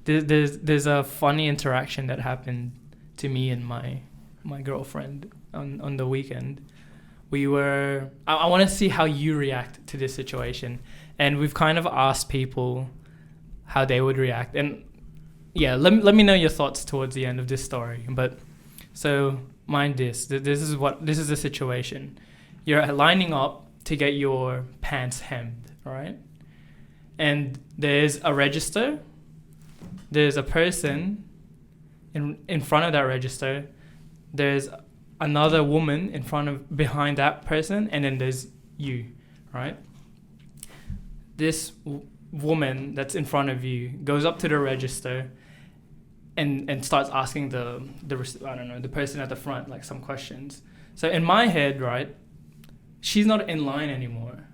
there's a funny interaction that happened to me and my girlfriend on the weekend. I want to see how you react to this situation, and we've kind of asked people how they would react, and yeah, let me know your thoughts towards the end of this story. But so mind this is the situation. You're lining up to get your pants hemmed, right? And there's a register, there's a person in front of that register, there's another woman behind that person, and then there's you, right? This woman that's in front of you goes up to the register and starts asking the person at the front like some questions. So in my head, right, she's not in line anymore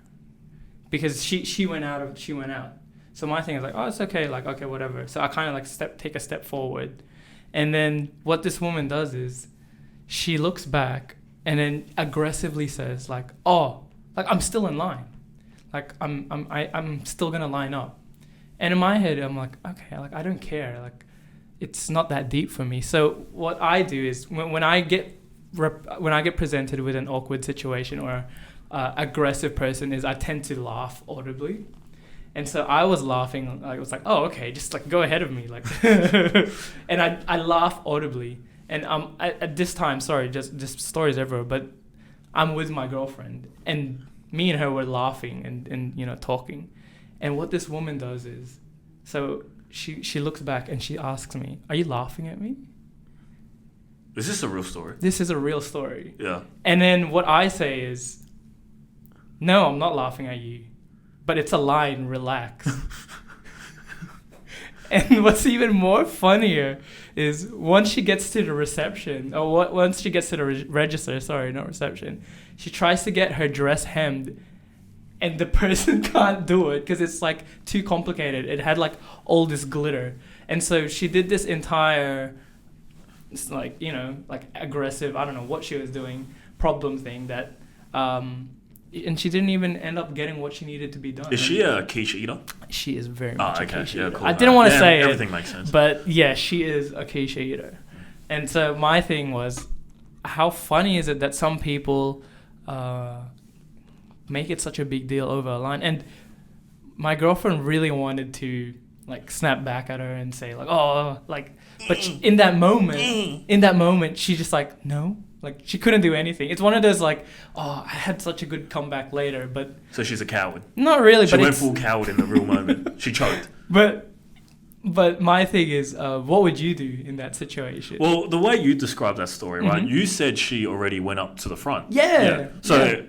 because she went out. So my thing is like, oh, it's okay, like, okay, whatever. So I kind of like take a step forward, and then what this woman does is she looks back and then aggressively says like, oh, like I'm still in line, like I'm still gonna line up. And in my head, I'm like, okay, like I don't care, like it's not that deep for me. So what I do is when I get presented with an awkward situation or aggressive person, is I tend to laugh audibly. And so I was laughing. I was like, oh, okay, just like go ahead of me, like, and I laugh audibly. And at this time, sorry, just this story's ever, but I'm with my girlfriend, and me and her were laughing and talking. And what this woman does is, so she looks back and she asks me, "Are you laughing at me?" Is this a real story? This is a real story. Yeah. And then what I say is, "No, I'm not laughing at you, but it's a line. Relax." And what's even more funnier is once she gets to the reception, or once she gets to the register, sorry, not reception, she tries to get her dress hemmed, and the person can't do it because it's like too complicated. It had like all this glitter. And so she did this entire, it's like, like aggressive, I don't know what she was doing, problem thing that, and she didn't even end up getting what she needed to be done. Is she a quiche eater? She is very much a quiche eater. Cool. I didn't want to say everything makes sense. But yeah, she is a quiche eater. And so my thing was, how funny is it that some people make it such a big deal over a line? And my girlfriend really wanted to like snap back at her and say like, oh, like, but in that moment, she just like, no. Like, she couldn't do anything. It's one of those, like, oh, I had such a good comeback later, but... So she's a coward. Not really, she went full coward in the real moment. She choked. But my thing is, what would you do in that situation? Well, the way you described that story, right? You said she already went up to the front. Yeah. So,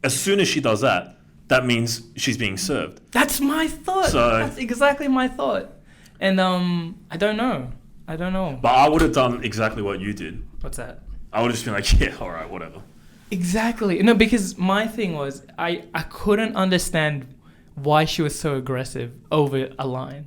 as soon as she does that, that means she's being served. That's my thought. That's exactly my thought. And, I don't know. But I would have done exactly what you did. What's that? I would have just been like, yeah, all right, whatever. Exactly. No, because my thing was, I couldn't understand why she was so aggressive over a line.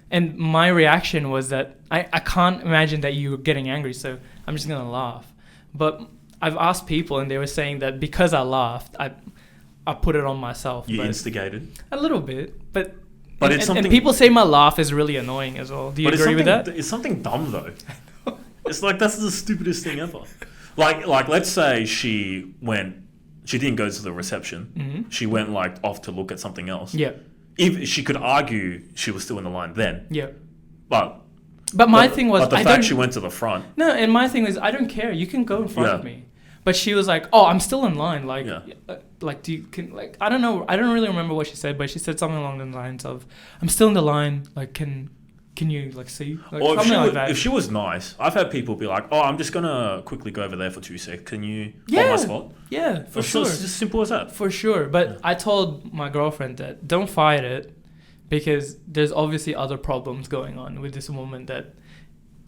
And my reaction was that I can't imagine that you were getting angry, so I'm just going to laugh. But I've asked people, and they were saying that because I laughed, I put it on myself. You instigated? A little bit, but it's something... And people say my laugh is really annoying as well. Do you agree with that? It's something dumb, though. It's like, that's the stupidest thing ever. Like let's say she didn't go to the reception. Mm-hmm. She went like off to look at something else. Yeah. If she could argue she was still in the line then. Yeah. But my thing was... But the fact she went to the front. No, and my thing was, I don't care. You can go in front of me. But she was like, oh, I'm still in line. Like, like, I don't know. I don't really remember what she said, but she said something along the lines of, I'm still in the line. Like, can you like see? Like, or if she was nice, I've had people be like, "Oh, I'm just gonna quickly go over there for 2 seconds. Can you hold my spot?" Yeah, for sure. It's as simple as that. For sure. But I told my girlfriend that don't fight it, because there's obviously other problems going on with this woman, that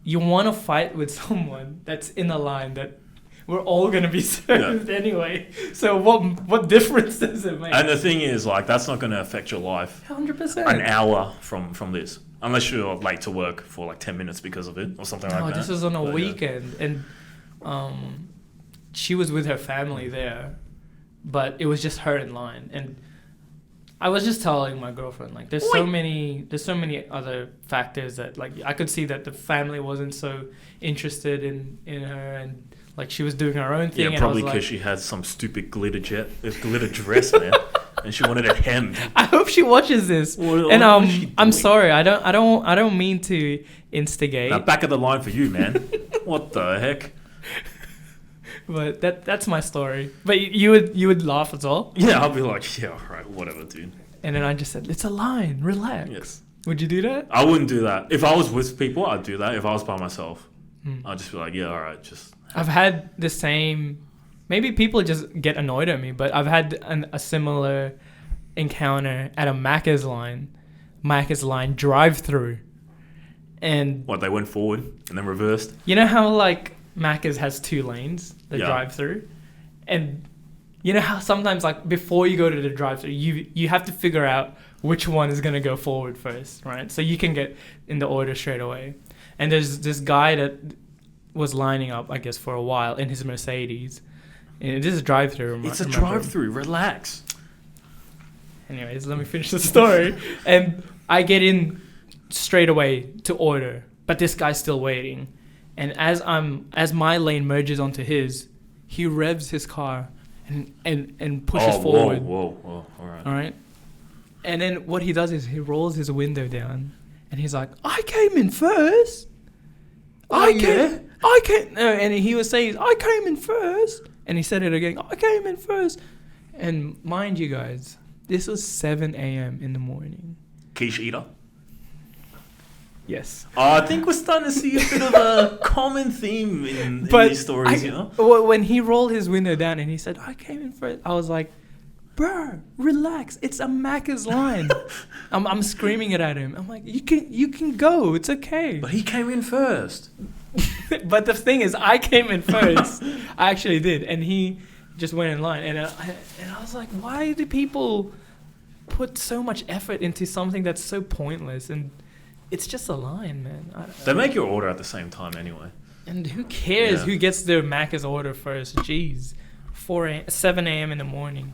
you want to fight with someone that's in a line that we're all gonna be served anyway. So what difference does it make? And the thing is, like, that's not gonna affect your life 100%. an hour from this. Unless you're late to work for like 10 minutes because of it or something like that. No, this was on a weekend. And she was with her family there. But it was just her in line. And I was just telling my girlfriend, like, there's so many other factors that, like, I could see that the family wasn't so interested in her, and like she was doing her own thing. Yeah, probably because like, she had some stupid glitter dress, man, and she wanted it hemmed. I hope she watches this. And I'm sorry, I don't mean to instigate. Now, back of the line for you, man. What the heck? But that's my story. But you would laugh as well. Yeah, I'll be like, yeah, all right, whatever, dude. And then I just said, it's a line. Relax. Yes. Would you do that? I wouldn't do that. If I was with people, I'd do that. If I was by myself, I'd just be like, yeah, all right, just. I've had the same. Maybe people just get annoyed at me, but I've had a similar encounter at a Macca's line drive-through, and what, they went forward and then reversed. You know how like Macca's has 2 lanes, the drive-through, and you know how sometimes like before you go to the drive-through, you have to figure out which one is gonna go forward first, right? So you can get in the order straight away. And there's this guy that was lining up, I guess, for a while in his Mercedes. And this is a drive-through. It's a drive-through. Relax. Anyways, let me finish the story. And I get in straight away to order, but this guy's still waiting. And as my lane merges onto his, he revs his car and pushes forward. Whoa. All right. And then what he does is he rolls his window down, and he's like, "I came in first. I came." No, and he was saying, "I came in first," and he said it again. "I came in first." And mind you guys, this was 7 a.m. in the morning. Quiche eater. Yes. I think we're starting to see a bit of a common theme in these stories, you know? When he rolled his window down and he said, "I came in first," I was like, "Bro, relax. It's a Macca's line." I'm screaming it at him. I'm like, you can go. It's okay. But he came in first. But the thing is, I came in first. I actually did. And he just went in line. And I was like, why do people put so much effort into something that's so pointless? And it's just a line, man. They make your order at the same time anyway. And who cares who gets their Macca's order first? Jeez. 7 a.m. in the morning.